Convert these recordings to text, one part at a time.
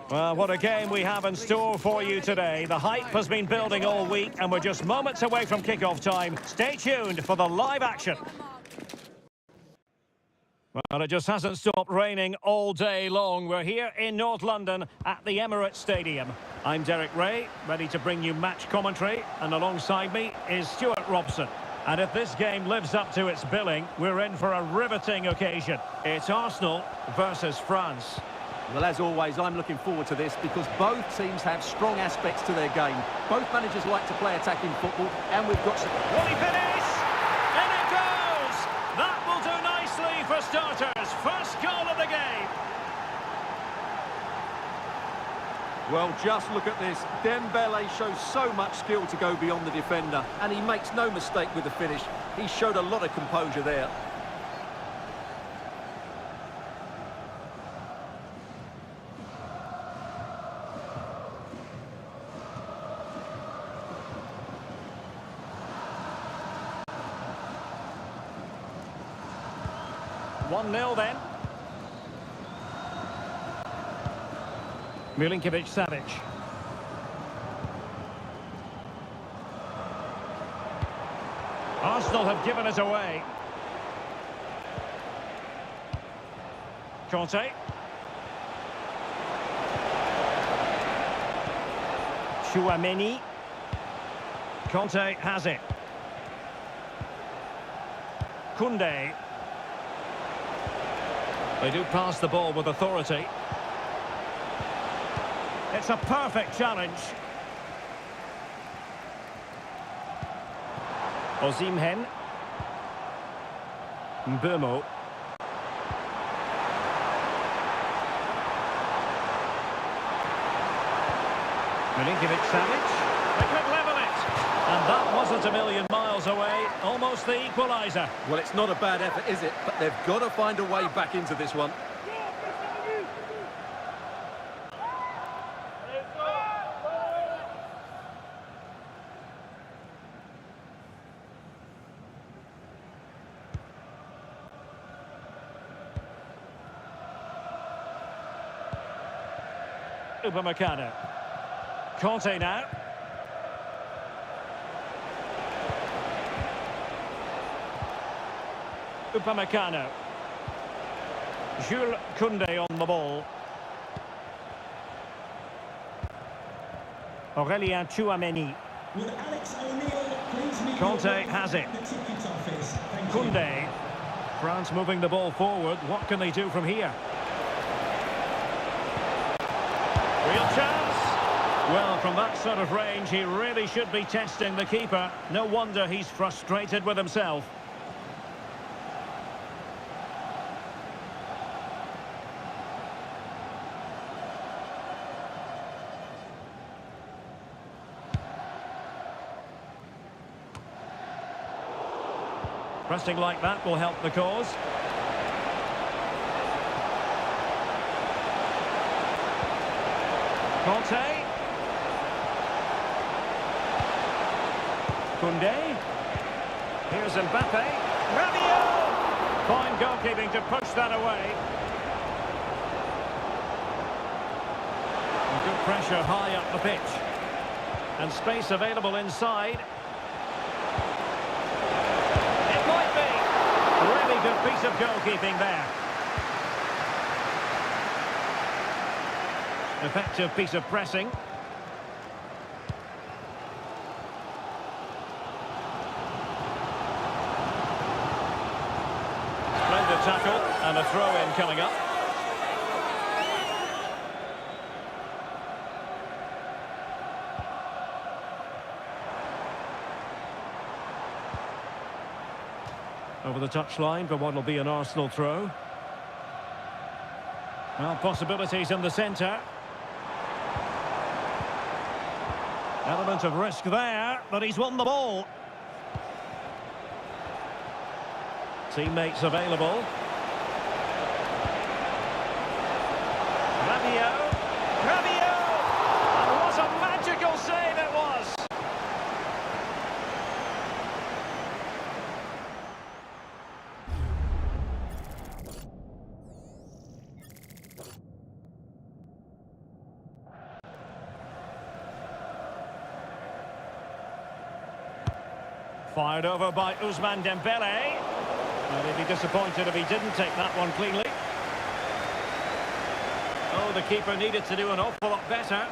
Well, what a game we have in store for you today. The hype has been building all week, and we're just moments away from kickoff time. Stay tuned for the live action. Well, it just hasn't stopped raining all day long. We're here in North London at the Emirates Stadium. I'm Derek Ray, ready to bring you match commentary, and alongside me is Stuart Robson. And if this game lives up to its billing, we're in for a riveting occasion. It's Arsenal versus France. Well, as always, I'm looking forward to this because both teams have strong aspects to their game. Both managers like to play attacking football, and we've got some... Will he finish? And it goes! That will do nicely for starters. First goal of the game. Well, just look at this. Dembele shows so much skill to go beyond the defender, and he makes no mistake with the finish. He showed a lot of composure there. One 0 then. Milinkovic-Savic. Arsenal have given it away. Conte. Chouameni. Conte has it. Koundé. They do pass the ball with authority. It's a perfect challenge. Osimhen. Mbeumo. Milinkovic-Savic. They could level it. And that wasn't a million miles away. Almost the equaliser. Well, it's not a bad effort, is it? But they've got to find a way back into this one. Upamecano. Conte now. Upamecano. Jules Koundé on the ball. Aurélien Chouameni. Conte has it. Koundé. France moving the ball forward. What can they do from here? Real chance. Well, from that sort of range, he really should be testing the keeper. No wonder he's frustrated with himself. Pressing like that will help the cause. Conte. Koundé. Here's Mbappe. Rabiot! Fine goalkeeping to push that away. And good pressure high up the pitch. And space available inside. It might be. Really good piece of goalkeeping there. Effective piece of pressing. Splendid tackle and a throw-in coming up. Over the touchline for what will be an Arsenal throw. Well, possibilities in the centre. Element of risk there, but he's won the ball. Teammates available. Rabiot. And what a magical save it was! Fired over by Ousmane Dembele. And he'd be disappointed if he didn't take that one cleanly. Oh, the keeper needed to do an awful lot better.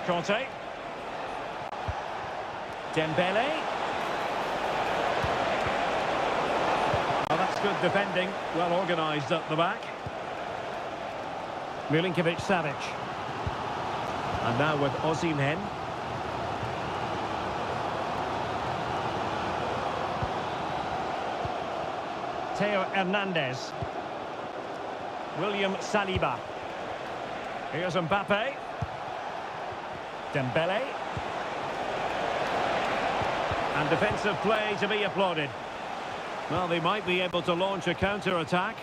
Conte. Dembele. Well, that's good defending. Well organised up the back. Milinkovic-Savic. And now with Osimhen. Theo Hernandez. William Saliba. Here's Mbappe. Dembele. And defensive play to be applauded. Well, they might be able to launch a counter-attack.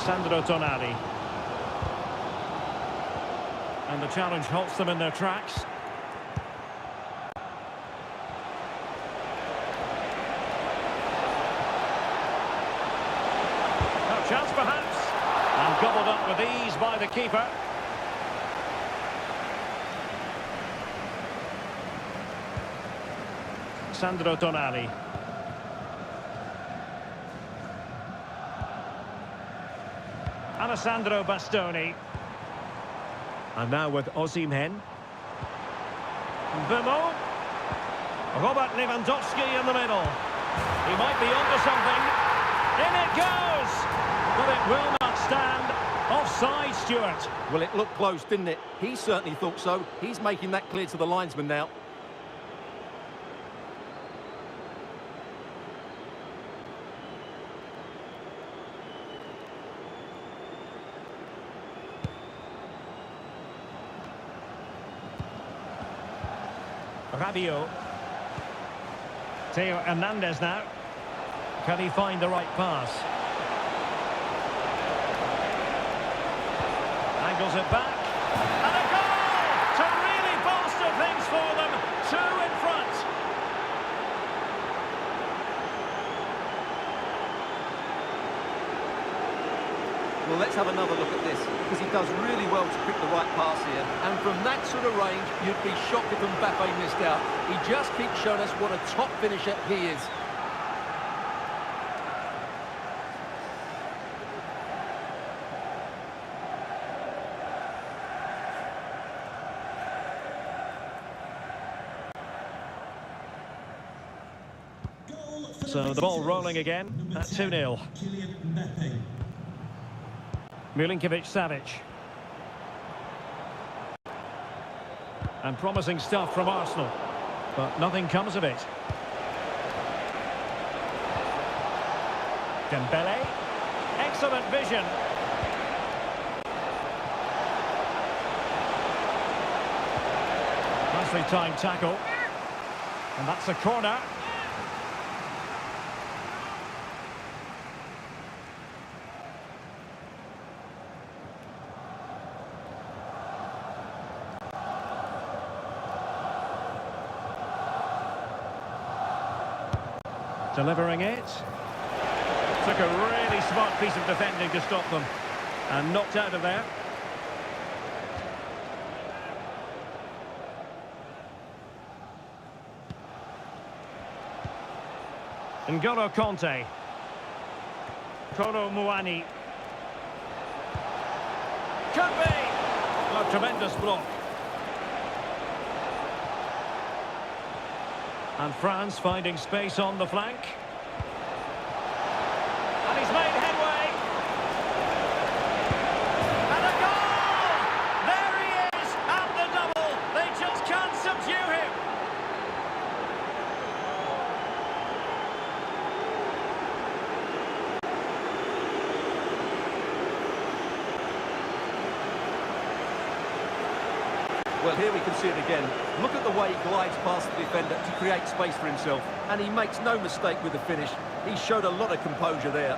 Sandro Tonali. And the challenge halts them in their tracks. No chance perhaps. And gobbled up with ease by the keeper. Sandro Tonali. Alessandro Bastoni. And now with Osimhen. Bemo. Robert Lewandowski in the middle. He might be onto something. In it goes! But it will not stand. Offside, Stuart. Well, it looked close, didn't it? He certainly thought so. He's making that clear to the linesman now. Rabiot. Theo Hernandez now. Can he find the right pass? Angles it back. And a goal to really bolster things for them. 2 in front. Well, let's have another look at this, because he does really well to pick the right pass here. And from that sort of range, you'd be shocked if Mbappe missed out. He just keeps showing us what a top finisher he is. So the ball rolling again at 2-0. Milinkovic-Savic. And promising stuff from Arsenal, but nothing comes of it. Dembele. Excellent vision. Nicely timed tackle. And that's a corner. Delivering it. Took a really smart piece of defending to stop them. And knocked out of there. N'Golo Conte. Kolo Muani. Could be! A tremendous block. And France finding space on the flank. And he's made headway. And a goal! There he is, at the double. They just can't subdue him. Well, here we can see it again. Look at the way he glides past the defender to create space for himself. And he makes no mistake with the finish. He showed a lot of composure there.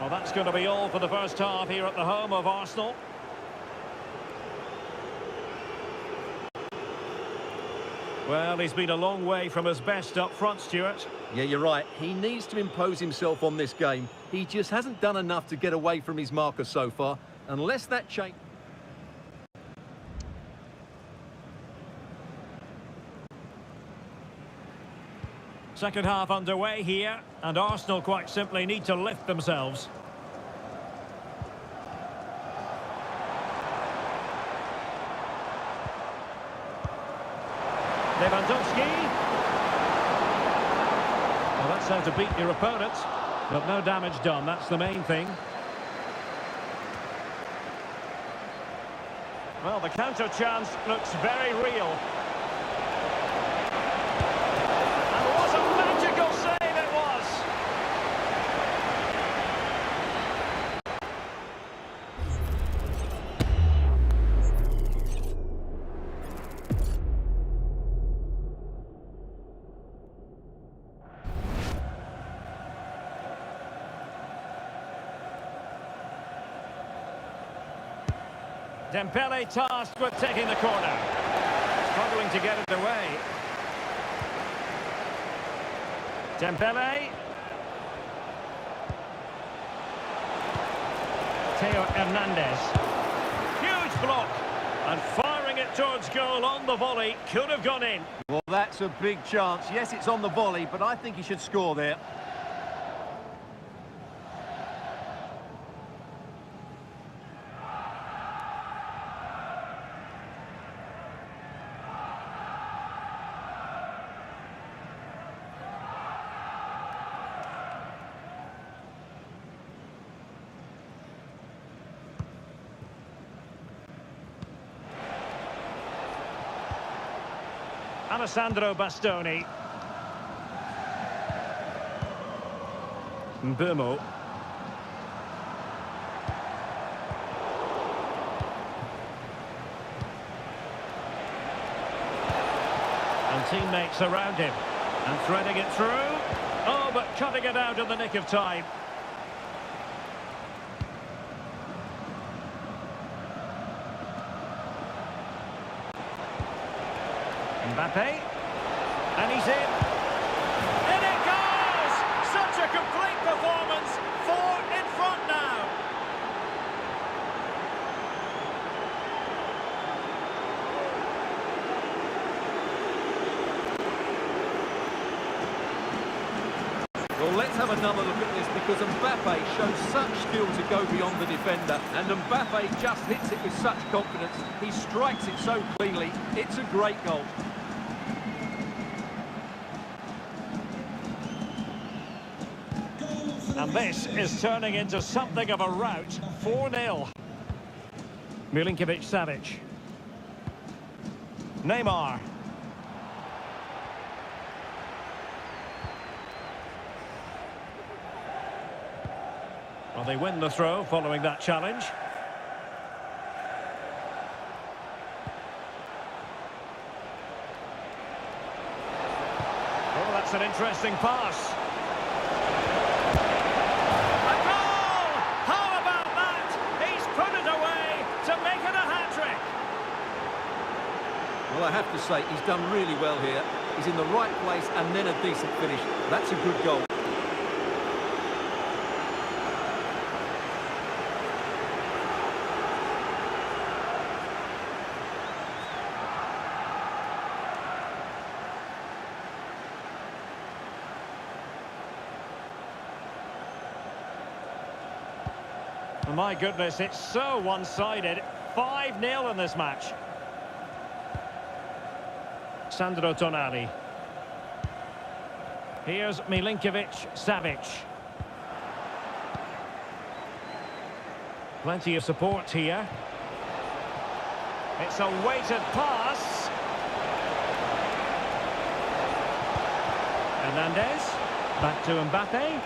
Well, that's going to be all for the first half here at the home of Arsenal. Well, he's been a long way from his best up front, Stuart. Yeah, you're right. He needs to impose himself on this game. He just hasn't done enough to get away from his marker so far. Unless that change... Second half underway here, and Arsenal quite simply need to lift themselves. Lewandowski. Well, that's how to beat your opponent, but no damage done, that's the main thing. Well, the counter chance looks very real. And what a magical save it was! Dembele tasked with taking the corner. Struggling to get it away. Dembele. Theo Hernandez. Huge block. And firing it towards goal on the volley. Could have gone in. Well, that's a big chance. Yes, it's on the volley, but I think he should score there. Alessandro Bastoni. Mbumo. And teammates around him. And threading it through. Oh, but cutting it out in the nick of time. Mbappe, and he's in. In it goes! Such a complete performance. 4 in front now. Well, let's have another look at this because Mbappe shows such skill to go beyond the defender, and Mbappe just hits it with such confidence. He strikes it so cleanly. It's a great goal. And this is turning into something of a rout. 4-0. Milinkovic-Savic. Neymar. Well, they win the throw following that challenge. Oh, that's an interesting pass. Well, I have to say, he's done really well here. He's in the right place and then a decent finish. That's a good goal. My goodness, it's so one-sided. 5-0 in this match. Sandro Tonali. Here's Milinkovic-Savic. Plenty of support here. It's a weighted pass. Hernandez. Back to Mbappe.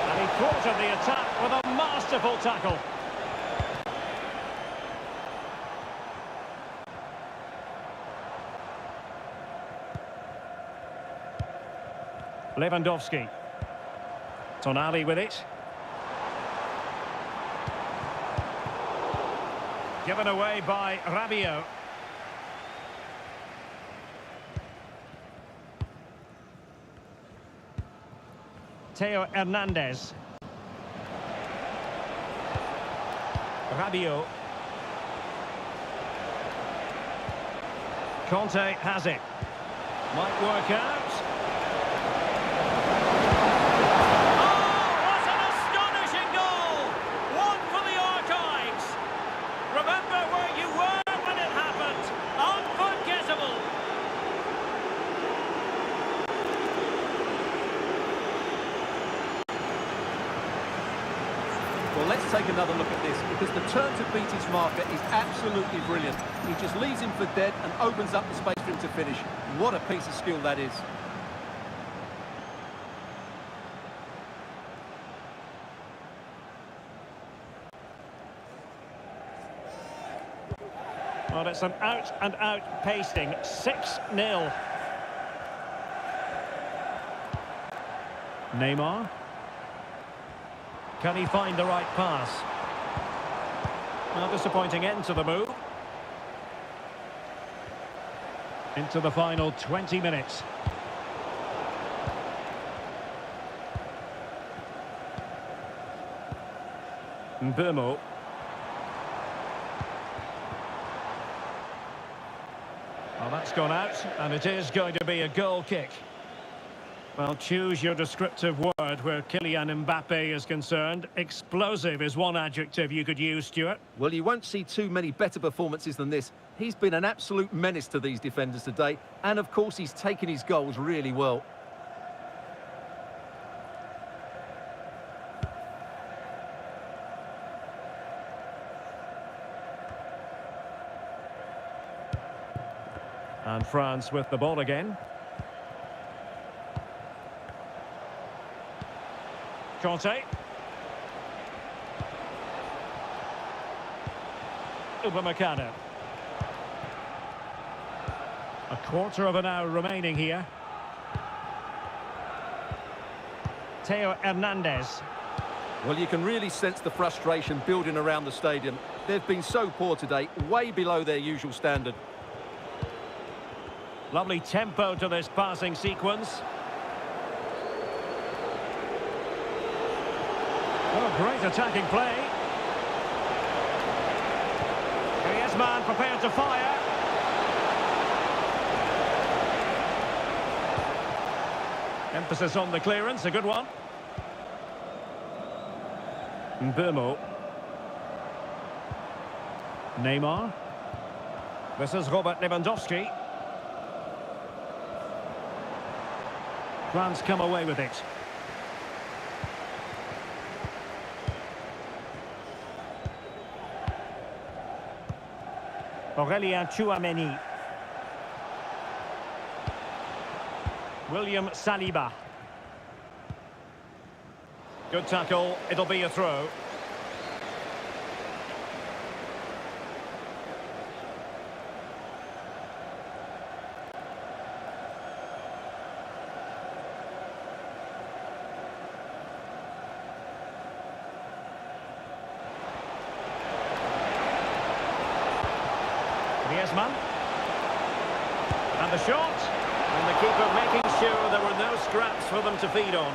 And he thwarted the attack with a masterful tackle. Lewandowski. Tonali with it. Given away by Rabiot. Theo Hernandez. Rabiot. Conte has it. Might work out. Oh, what an astonishing goal! One for the archives. Remember where you were when it happened. Unforgettable. Well, let's take another look at this, because the turn to beat his marker is absolutely brilliant. He just leaves him for dead and opens up the space for him to finish. What a piece of skill that is. Well, it's an out-and-out pasting. 6-0. Neymar. Can he find the right pass? A disappointing end to the move. Into the final 20 minutes. Mbeumo. Well, that's gone out, and it is going to be a goal kick. Well, choose your descriptive word where Kylian Mbappe is concerned. Explosive is one adjective you could use, Stuart. Well, you won't see too many better performances than this. He's been an absolute menace to these defenders today, and of course he's taken his goals really well. And France with the ball again. Conte. Upamecano. A quarter of an hour remaining here. Theo Hernandez. Well, you can really sense the frustration building around the stadium. They've been so poor today, way below their usual standard. Lovely tempo to this passing sequence. Oh, great attacking play. Griezmann prepared to fire. Emphasis on the clearance, a good one. Mbeumo. Neymar. This is Robert Lewandowski. France come away with it. Aurélien Tchouameni. William Saliba. Good tackle, it'll be a throw. Griezmann. And the shot. And the keeper making sure there were no scraps for them to feed on.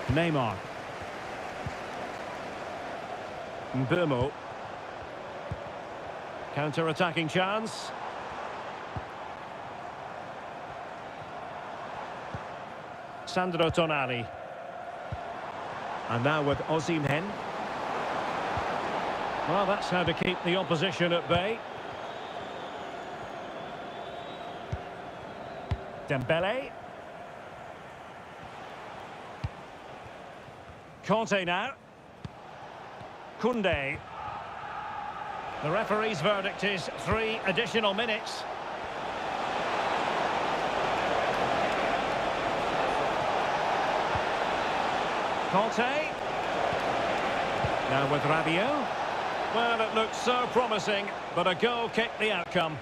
Neymar. Mbeumo. Counter-attacking chance. Sandro Tonali. And now with Osimhen. Well, that's how to keep the opposition at bay. Dembele. Conte now. Koundé. The referee's verdict is 3 additional minutes. Conte. Now with Rabiot. Well, it looked so promising, but a goal kicked the outcome.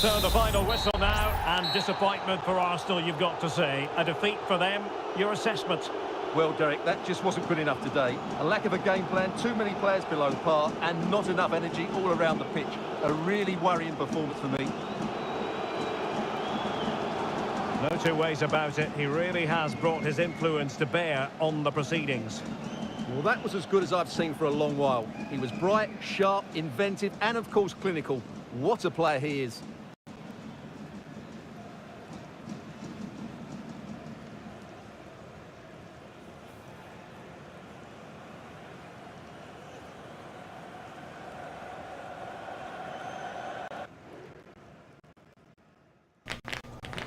So the final whistle now, and disappointment for Arsenal, you've got to say. A defeat for them. Your assessment? Well, Derek, that just wasn't good enough today. A lack of a game plan, too many players below par, and not enough energy all around the pitch. A really worrying performance for me. No two ways about it. He really has brought his influence to bear on the proceedings. Well, that was as good as I've seen for a long while. He was bright, sharp, inventive, and of course clinical. What a player he is.